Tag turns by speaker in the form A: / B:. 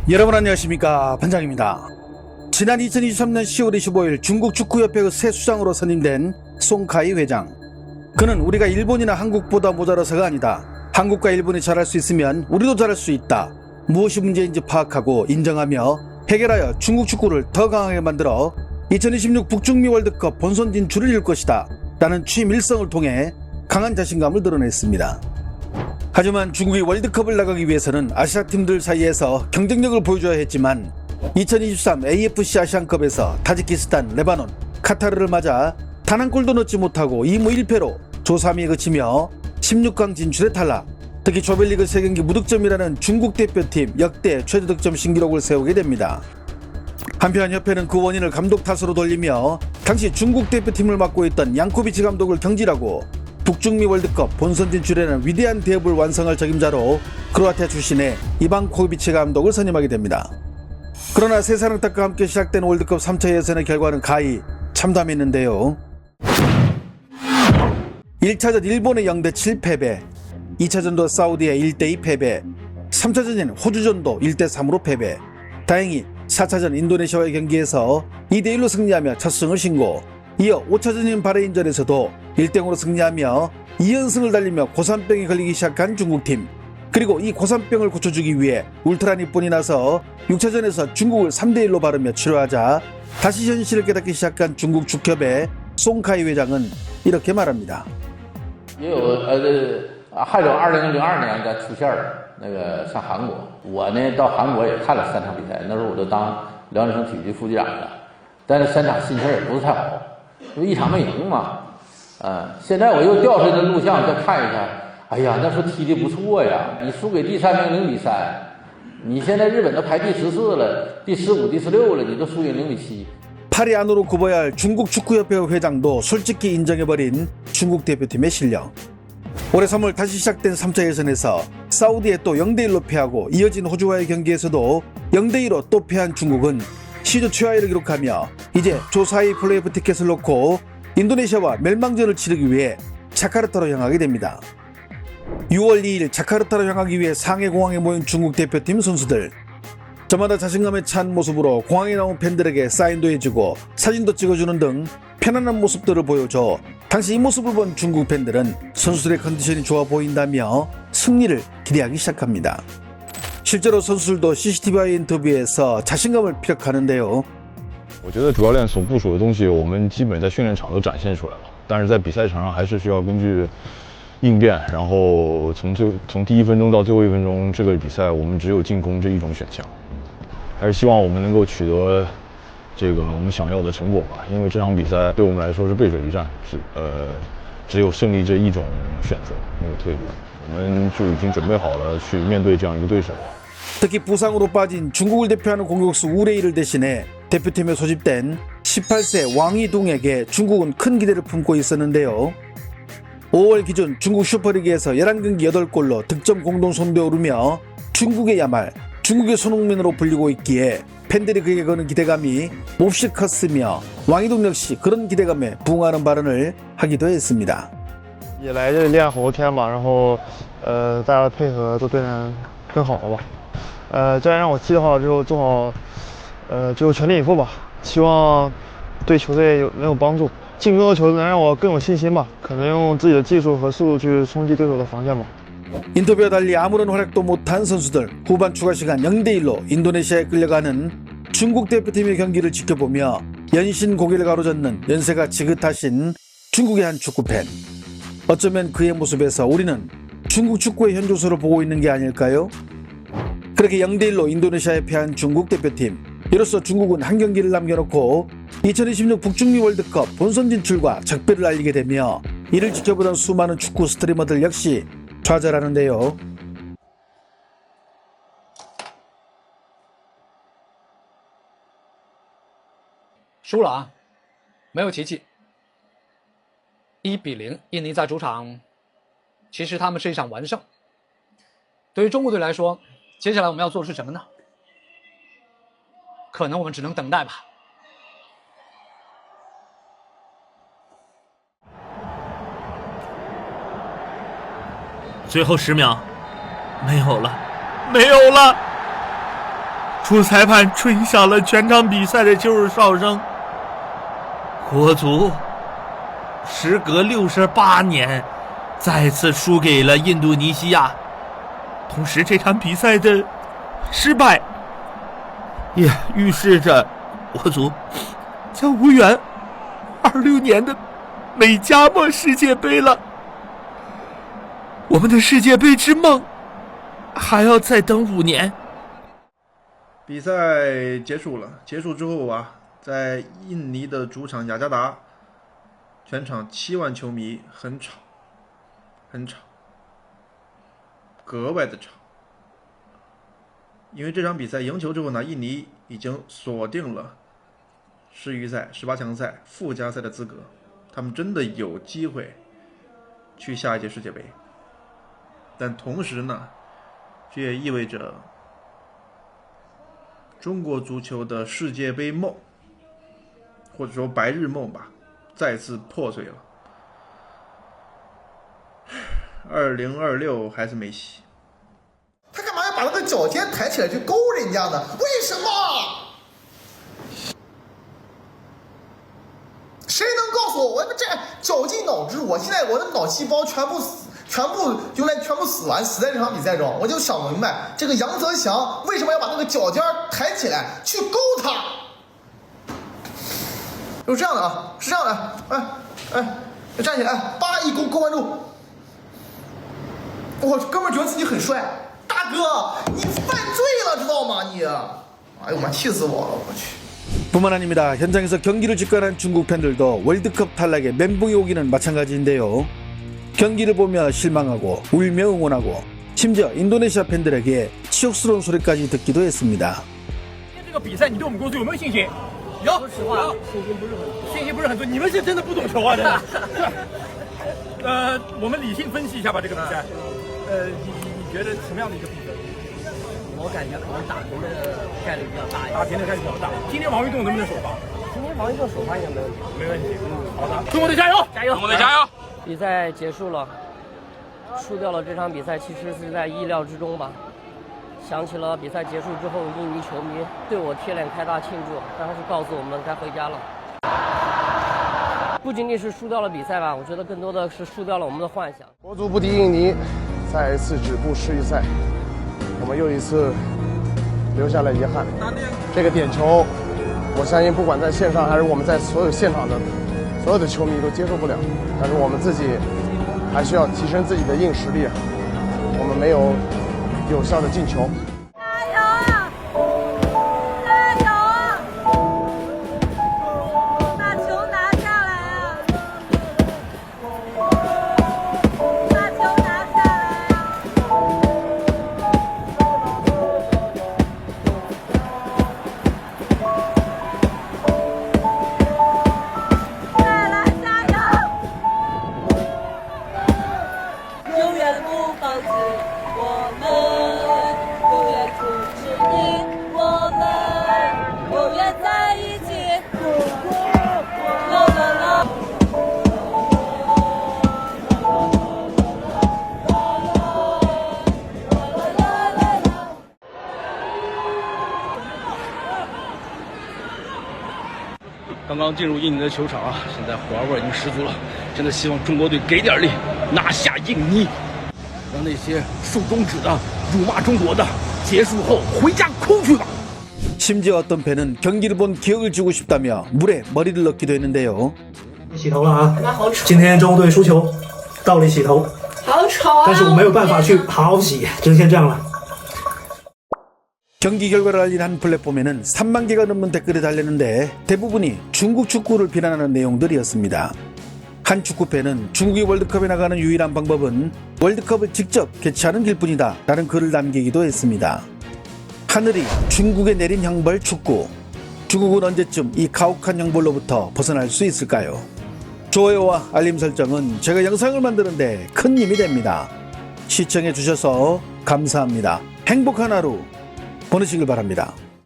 A: 여러분 안녕하십니까, 반장입니다. 지난 2023년 10월 25일 중국 축구협회 새 수장으로 선임된 송카이 회장. 그는 우리가 일본이나 한국보다 모자라서가 아니다. 한국과 일본이 잘할 수 있으면 우리도 잘할 수 있다. 무엇이 문제인지 파악하고 인정하며 해결하여 중국 축구를 더 강하게 만들어 2026 북중미 월드컵 본선 진출을 이룰 것이다 라는 취임 일성을 통해 강한 자신감을 드러냈습니다. 하지만 중국이 월드컵을 나가기 위해서는 아시아 팀들 사이에서 경쟁력을 보여줘야 했지만 2023 AFC 아시안컵에서 타지키스탄, 레바논, 카타르를 맞아 단 한 골도 넣지 못하고 2무 1패로 조 3위에 그치며 16강 진출에 탈락. 특히 조별리그 3경기 무득점이라는 중국 대표팀 역대 최저 득점 신기록을 세우게 됩니다. 한편 협회는 그 원인을 감독 탓으로 돌리며 당시 중국 대표팀을 맡고 있던 양코비치 감독을 경질하고 북중미 월드컵 본선 진출에는 위대한 대업을 완성할 적임자로 크로아티아 출신의 이반코비치 감독을 선임하게 됩니다. 그러나 세사랑탑과 함께 시작된 월드컵 3차 예선의 결과는 가히 참담했는데요. 1차전 일본의 0대7 패배, 2차전도 사우디의 1대2 패배, 3차전인 호주전도 1대3으로 패배. 다행히 4차전 인도네시아와의 경기에서 2대1로 승리하며 첫 승을 신고, 이어 5차전인 바레인전에서도 1대0으로 승리하며 2연승을 달리며 고산병이 걸리기 시작한 중국팀. 그리고 이 고산병을 고쳐주기 위해 울트라 니폰이 나서 6차전에서 중국을 3대1로 바르며 치료하자 다시 현실을 깨닫기 시작한 중국 축협의 송카이 회장은 이렇게 말합니다.
B: 也有还有2002年在出线那个上韩国，我呢到韩国也看了3场比赛，那时候我就当辽宁省体育局副局长了，但是3场心情也不是太好，因为1场没赢嘛。现在我又调出来的录像再看一看，哎呀，那时候踢得不错呀，你输给第3名0-3，你现在日本都排第14了，第15、第16了，你都输赢0-7。
A: 팔이 안으로 굽어야 할 중국 축구협회 회장도 솔직히 인정해버린 중국 대표팀의 실력. 올해 3월 다시 시작된 3차 예선에서 사우디에 또 0대1로 패하고 이어진 호주와의 경기에서도 0대2로 또 패한 중국은 시즌 최하위를 기록하며 이제 조 4위 플레이오프 티켓을 놓고 인도네시아와 멸망전을 치르기 위해 자카르타로 향하게 됩니다. 6월 2일 자카르타로 향하기 위해 상해 공항에 모인 중국 대표팀 선수들. 저마다 자신감에 찬 모습으로 공항에 나온 팬들에게 사인도 해주고 사진도 찍어주는 등 편안한 모습들을 보여줘 당시 이 모습을 본 중국 팬들은 선수들의 컨디션이 좋아 보인다며 승리를 기대하기 시작합니다. 실제로 선수들도 CCTV와의 인터뷰에서 자신감을 피력하는데요.
C: 我觉得主教练所部署的东西，我们基本在训练场都展现出来了，但是在比赛场上还是需要根据应变，然后从第1分钟到最后1分钟，这个比赛我们只有进攻这一种选项，还是希望我们能够取得这个我们想要的成果吧。因为这场比赛对我们来说是背水一战，只有胜利这一种选择，没有退路。我们就已经准备好了去面对这样一个对手。
A: 특히 부상으로 빠진 중국을 대표하는 공격수 우레이를 대신해 대표팀에 소집된 18세 왕이둥에게 중국은 큰 기대를 품고 있었는데요. 5월 기준 중국 슈퍼리그에서 11경기 8골로 득점 공동 선두에 오르며 중국의 야말, 중국의 손흥민으로 불리고 있기에 팬들이 그에게 거는 기대감이 몹시 컸으며 왕이둥 역시 그런 기대감에 부응하는 발언을 하기도 했습니다.
D: 也来这里练好多天嘛，然后大家的配合都对得更好了吧。教练让我踢的话之后做好就全力以赴吧，希望对球队能有帮助。进攻的球能让我更有信心吧，可能用自己的技术和速度去冲击对手的防线吧。
A: 인터뷰와 달리 아무런 활약도 못한 선수들, 후반 추가 시간 0대1로 인도네시아에 끌려가는 중국 대표팀의 경기를 지켜보며 연신 고개를 가로젓는 연세가 지긋하신 중국의 한 축구팬. 어쩌면 그의 모습에서 우리는 중국 축구의 현조소를 보고 있는 게 아닐까요? 그렇게 0대1로 인도네시아에 패한 중국 대표팀. 이로써 중국은 한 경기를 남겨놓고 2026 북중미 월드컵 본선 진출과 적배를 알리게 되며 이를 지켜보던 수많은 축구 스트리머들 역시 좌절하는데요.
E: 输了啊，没有奇迹。1-0，印尼在主场，其实他们是一场完胜。对于中国队来说，接下来我们要做的是什么呢？可能我们只能等待吧。
F: 最后10秒，没有了，没有了！主裁判吹响了全场比赛的救日哨声。国足时隔68年再次输给了印度尼西亚，同时这场比赛的失败也预示着国足将无缘26年的美加墨世界杯了。我们的世界杯之梦还要再等5年。
G: 比赛结束了，结束之后啊，在印尼的主场雅加达，全场7万球迷，很吵，很吵，格外的吵。因为这场比赛赢球之后呢，印尼已经锁定了世预赛、18强赛、附加赛的资格，他们真的有机会去下一届世界杯。但同时呢，这也意味着中国足球的世界杯梦，或者说白日梦吧，再次破碎了。2026还是没戏。
H: 他干嘛要把那个脚尖抬起来去勾人家呢？为什么？谁能告诉我，我这绞尽脑汁，我现在我的脑细胞全部死完，死在这场比赛中。我就想明白，这个杨泽祥为什么要把那个脚尖抬起来去勾他？就是这样的啊，是这样的，站起来，叭一勾完之后，我哥们觉得自己很帅。大哥，你犯罪了，知道吗？你，哎呦妈，气死我了！我去。
A: 뿐만 아닙니다. 현장에서 경기를 직관한 중국 팬들도 월드컵 탈락에 멘붕이 오기는 마찬가지인데요. 경기를 보며 실망하고 울며 응원하고 심지어 인도네시아 팬들에게 치욕스러운 소리까지 듣기도 했습니다.
I: 这个比赛你对我们国足有没有信心？有，说实话，信心不是很多。你们是真的不懂球啊！真的。我们理性分析一下吧，这个比赛。你觉得什么样的一个比分？
J: 我感觉可能打平的概率比较大一点。
I: 打平的概率比较大。今天王运动能不能首发？
J: 今天王运动首发应该没问题。
I: 没问题。好的，中国队加油！加油！中国队加油！
J: 比赛结束了，输掉了这场比赛，其实是在意料之中吧。想起了比赛结束之后，印尼球迷对我贴脸开大庆祝，但还是告诉我们该回家了。不仅仅是输掉了比赛吧，我觉得更多的是输掉了我们的幻想。
K: 国足不敌印尼，再一次止步世预赛，我们又一次留下了遗憾。这个点球，我相信不管在线上还是我们在所有现场的所有的球迷都接受不了。但是我们自己还需要提升自己的硬实力，我们没有有效的进球。
L: 加油啊！加油啊！把球拿下来啊！把球拿下来啊！再来加油！永远不放弃。 我们永远支持你，我们永远在一起。啦啦啦！
M: 刚刚进入印尼的球场啊，现在火药味已经十足了，真的希望中国队给点力，拿下印尼。 让那些竖中指的、辱骂中国的，结束后回家哭去吧。
A: 심지어 어떤 팬은 경기를 본 기억을 주고 싶다며 물에 머리를 넣기도 했는데요.
N: 洗头了啊！今天中国队输球，到了洗头。
L: 好丑啊！
N: 但是我没有办法去好好洗，只能先这样了。
A: 경기 결과를 알린 한 플랫폼에는 3만 개가 넘는 댓글이 달렸는데 대부분이 중국 축구를 비난하는 내용들이었습니다. 한 축구팬은 중국이 월드컵에 나가는 유일한 방법은 월드컵을 직접 개최하는 길뿐이다 라는 글을 남기기도 했습니다. 하늘이 중국에 내린 형벌 축구. 중국은 언제쯤 이 가혹한 형벌로부터 벗어날 수 있을까요? 좋아요와 알림 설정은 제가 영상을 만드는데 큰 힘이 됩니다. 시청해 주셔서 감사합니다. 행복한 하루 보내시길 바랍니다.